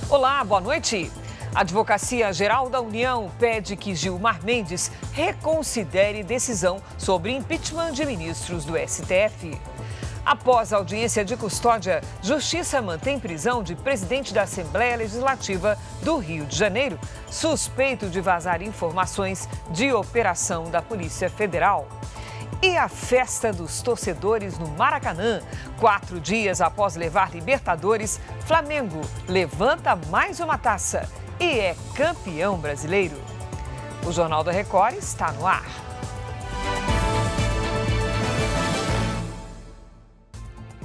Olá, boa noite. A Advocacia Geral da União pede que Gilmar Mendes reconsidere decisão sobre impeachment de ministros do STF. Após a audiência de custódia, Justiça mantém prisão de presidente da Assembleia Legislativa do Rio de Janeiro, suspeito de vazar informações de operação da Polícia Federal. E a festa dos torcedores no Maracanã. 4 dias após levar Libertadores, Flamengo levanta mais uma taça e é campeão brasileiro. O Jornal da Record está no ar.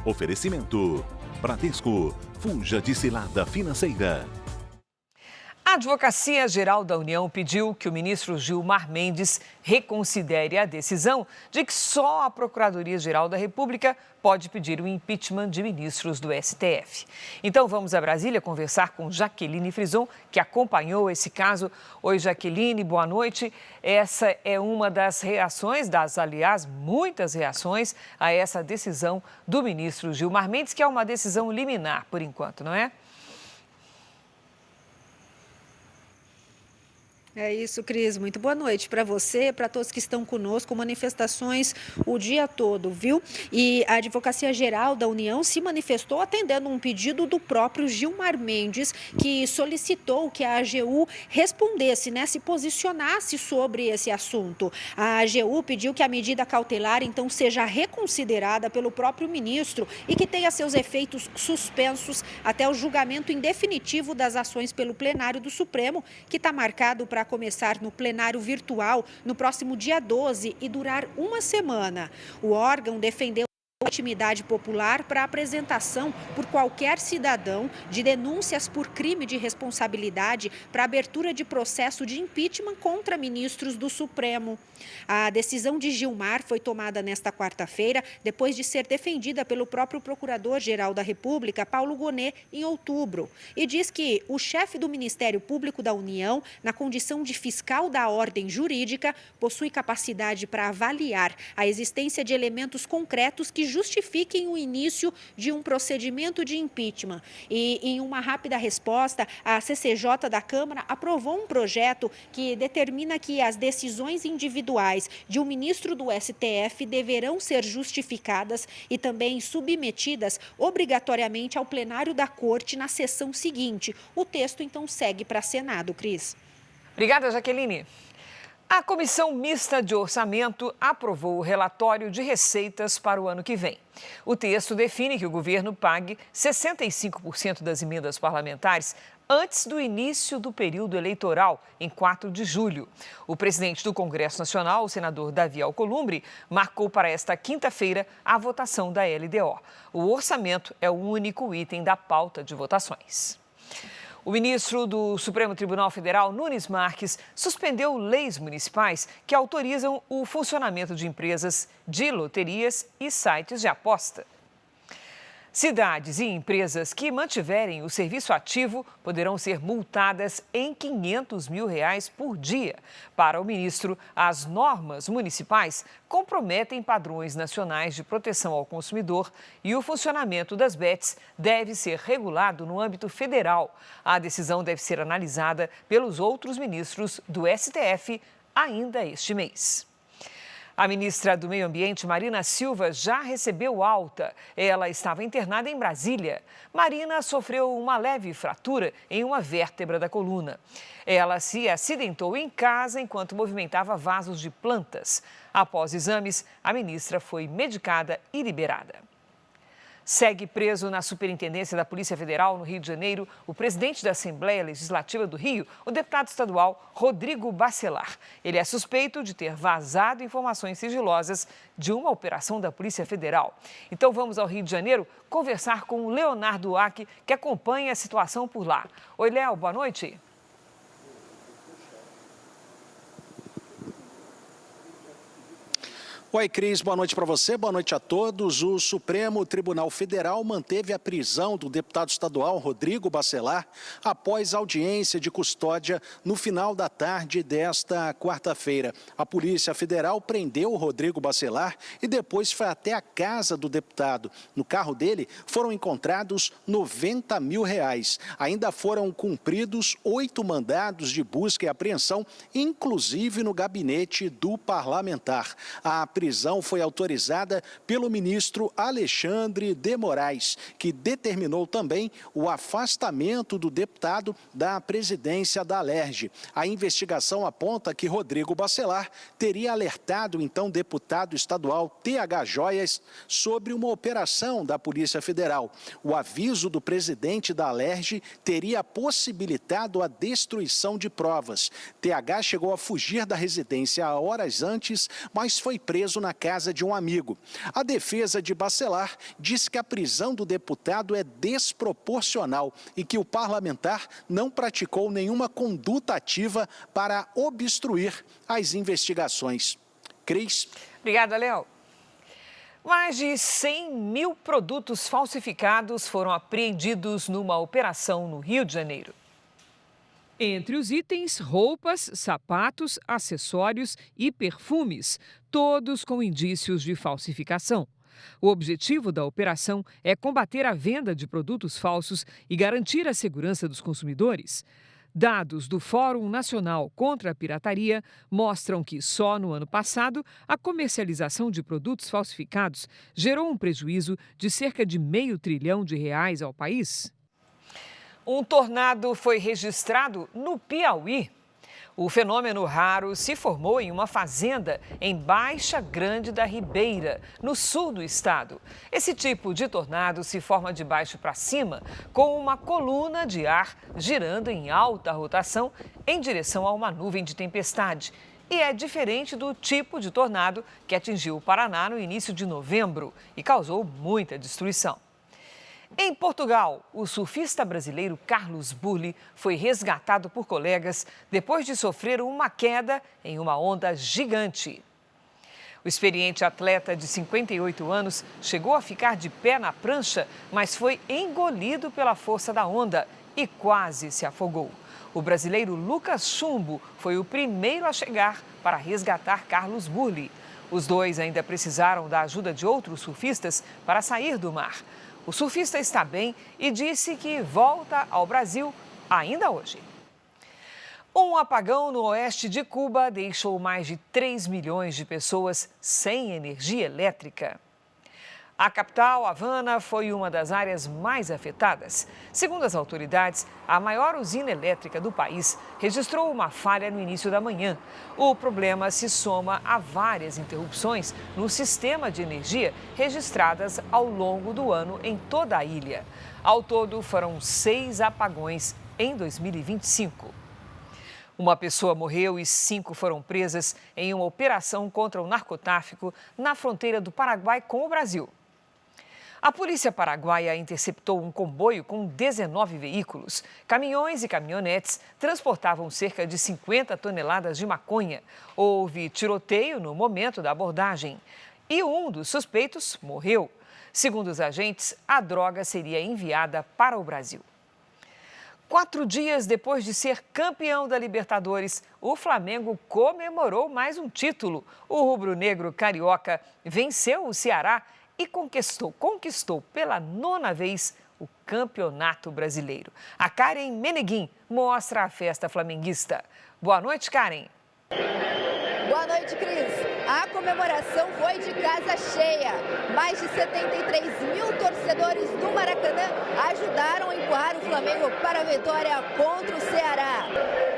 Oferecimento: Bradesco, fuja de cilada financeira. A Advocacia Geral da União pediu que o ministro Gilmar Mendes reconsidere a decisão de que só a Procuradoria-Geral da República pode pedir o impeachment de ministros do STF. Então vamos a Brasília conversar com Jaqueline Frison, que acompanhou esse caso. Oi, Jaqueline, boa noite. Essa é uma das reações, aliás, muitas reações a essa decisão do ministro Gilmar Mendes, que é uma decisão liminar por enquanto, não é? É isso, Cris. Muito boa noite para você, para todos que estão conosco. Manifestações o dia todo, viu? E a Advocacia Geral da União se manifestou atendendo um pedido do próprio Gilmar Mendes, que solicitou que a AGU respondesse, se posicionasse sobre esse assunto. A AGU pediu que a medida cautelar, então, seja reconsiderada pelo próprio ministro e que tenha seus efeitos suspensos até o julgamento em definitivo das ações pelo plenário do Supremo, que está marcado para começar no plenário virtual no próximo dia 12 e durar uma semana. O órgão defendeu a legitimidade popular para apresentação por qualquer cidadão de denúncias por crime de responsabilidade para abertura de processo de impeachment contra ministros do Supremo. A decisão de Gilmar foi tomada nesta quarta-feira, depois de ser defendida pelo próprio Procurador-Geral da República, Paulo Gonet, em outubro. E diz que o chefe do Ministério Público da União, na condição de fiscal da ordem jurídica, possui capacidade para avaliar a existência de elementos concretos que justifiquem o início de um procedimento de impeachment. E, em uma rápida resposta, a CCJ da Câmara aprovou um projeto que determina que as decisões individuais de um ministro do STF deverão ser justificadas e também submetidas obrigatoriamente ao plenário da Corte na sessão seguinte. O texto, então, segue para Senado, Cris. Obrigada, Jaqueline. A Comissão Mista de Orçamento aprovou o relatório de receitas para o ano que vem. O texto define que o governo pague 65% das emendas parlamentares antes do início do período eleitoral, em 4 de julho. O presidente do Congresso Nacional, o senador Davi Alcolumbre, marcou para esta quinta-feira a votação da LDO. O orçamento é o único item da pauta de votações. O ministro do Supremo Tribunal Federal, Nunes Marques, suspendeu leis municipais que autorizam o funcionamento de empresas de loterias e sites de aposta. Cidades e empresas que mantiverem o serviço ativo poderão ser multadas em R$500 mil por dia. Para o ministro, as normas municipais comprometem padrões nacionais de proteção ao consumidor e o funcionamento das bets deve ser regulado no âmbito federal. A decisão deve ser analisada pelos outros ministros do STF ainda este mês. A ministra do Meio Ambiente, Marina Silva, já recebeu alta. Ela estava internada em Brasília. Marina sofreu uma leve fratura em uma vértebra da coluna. Ela se acidentou em casa enquanto movimentava vasos de plantas. Após exames, a ministra foi medicada e liberada. Segue preso na Superintendência da Polícia Federal, no Rio de Janeiro, o presidente da Assembleia Legislativa do Rio, o deputado estadual Rodrigo Bacelar. Ele é suspeito de ter vazado informações sigilosas de uma operação da Polícia Federal. Então vamos ao Rio de Janeiro conversar com o Leonardo Aque, que acompanha a situação por lá. Oi, Léo, boa noite. Oi, Cris, boa noite para você, boa noite a todos. O Supremo Tribunal Federal manteve a prisão do deputado estadual Rodrigo Bacelar após audiência de custódia no final da tarde desta quarta-feira. A Polícia Federal prendeu o Rodrigo Bacelar e depois foi até a casa do deputado. No carro dele foram encontrados R$90 mil. Ainda foram cumpridos 8 mandados de busca e apreensão, inclusive no gabinete do parlamentar. A prisão foi autorizada pelo ministro Alexandre de Moraes, que determinou também o afastamento do deputado da presidência da Alerj. A investigação aponta que Rodrigo Bacelar teria alertado o então deputado estadual TH Joias sobre uma operação da Polícia Federal. O aviso do presidente da Alerj teria possibilitado a destruição de provas. TH chegou a fugir da residência horas antes, mas foi preso na casa de um amigo. A defesa de Bacelar diz que a prisão do deputado é desproporcional e que o parlamentar não praticou nenhuma conduta ativa para obstruir as investigações. Cris. Obrigada, Léo. Mais de 100 mil produtos falsificados foram apreendidos numa operação no Rio de Janeiro. Entre os itens, roupas, sapatos, acessórios e perfumes, todos com indícios de falsificação. O objetivo da operação é combater a venda de produtos falsos e garantir a segurança dos consumidores. Dados do Fórum Nacional contra a Pirataria mostram que só no ano passado a comercialização de produtos falsificados gerou um prejuízo de cerca de R$500 bilhão ao país. Um tornado foi registrado no Piauí. O fenômeno raro se formou em uma fazenda em Baixa Grande da Ribeira, no sul do estado. Esse tipo de tornado se forma de baixo para cima, com uma coluna de ar girando em alta rotação em direção a uma nuvem de tempestade. E é diferente do tipo de tornado que atingiu o Paraná no início de novembro e causou muita destruição. Em Portugal, o surfista brasileiro Carlos Burle foi resgatado por colegas depois de sofrer uma queda em uma onda gigante. O experiente atleta de 58 anos chegou a ficar de pé na prancha, mas foi engolido pela força da onda e quase se afogou. O brasileiro Lucas Chumbo foi o primeiro a chegar para resgatar Carlos Burle. Os dois ainda precisaram da ajuda de outros surfistas para sair do mar. O surfista está bem e disse que volta ao Brasil ainda hoje. Um apagão no oeste de Cuba deixou mais de 3 milhões de pessoas sem energia elétrica. A capital, Havana, foi uma das áreas mais afetadas. Segundo as autoridades, a maior usina elétrica do país registrou uma falha no início da manhã. O problema se soma a várias interrupções no sistema de energia registradas ao longo do ano em toda a ilha. Ao todo, foram 6 apagões em 2025. Uma pessoa morreu e 5 foram presas em uma operação contra o narcotráfico na fronteira do Paraguai com o Brasil. A polícia paraguaia interceptou um comboio com 19 veículos. Caminhões e caminhonetes transportavam cerca de 50 toneladas de maconha. Houve tiroteio no momento da abordagem e um dos suspeitos morreu. Segundo os agentes, a droga seria enviada para o Brasil. 4 dias depois de ser campeão da Libertadores, o Flamengo comemorou mais um título. O rubro-negro carioca venceu o Ceará e conquistou pela 9ª vez o Campeonato Brasileiro. A Karen Meneguin mostra a festa flamenguista. Boa noite, Karen. Boa noite, Cris. A comemoração foi de casa cheia. Mais de 73 mil torcedores do Maracanã ajudaram a empurrar o Flamengo para a vitória contra o Ceará.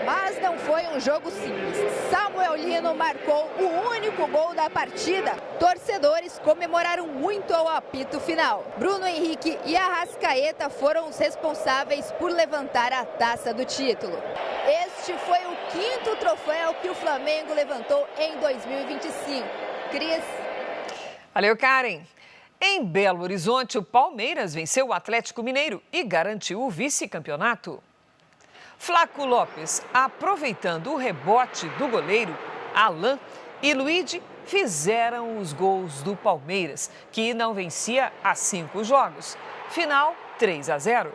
Mas não foi um jogo simples. Samuel Lino marcou o único gol da partida. Torcedores comemoraram muito ao apito final. Bruno Henrique e Arrascaeta foram os responsáveis por levantar a taça do título. Este foi o 5º troféu que o Flamengo levantou em 2025. Cris. Valeu, Karen. Em Belo Horizonte, o Palmeiras venceu o Atlético Mineiro e garantiu o vice-campeonato. Flaco Lopes, aproveitando o rebote do goleiro Alain, e Luigi fizeram os gols do Palmeiras, que não vencia há 5 jogos. Final 3-0.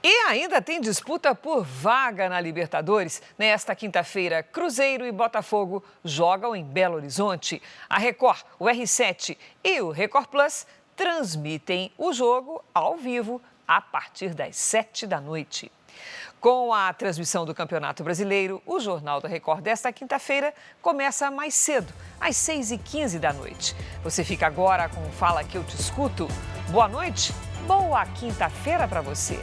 E ainda tem disputa por vaga na Libertadores. Nesta quinta-feira, Cruzeiro e Botafogo jogam em Belo Horizonte. A Record, o R7 e o Record Plus transmitem o jogo ao vivo a partir das 7 da noite. Com a transmissão do Campeonato Brasileiro, o Jornal da Record desta quinta-feira começa mais cedo, às 6h15 da noite. Você fica agora com o Fala Que Eu Te Escuto. Boa noite, boa quinta-feira para você.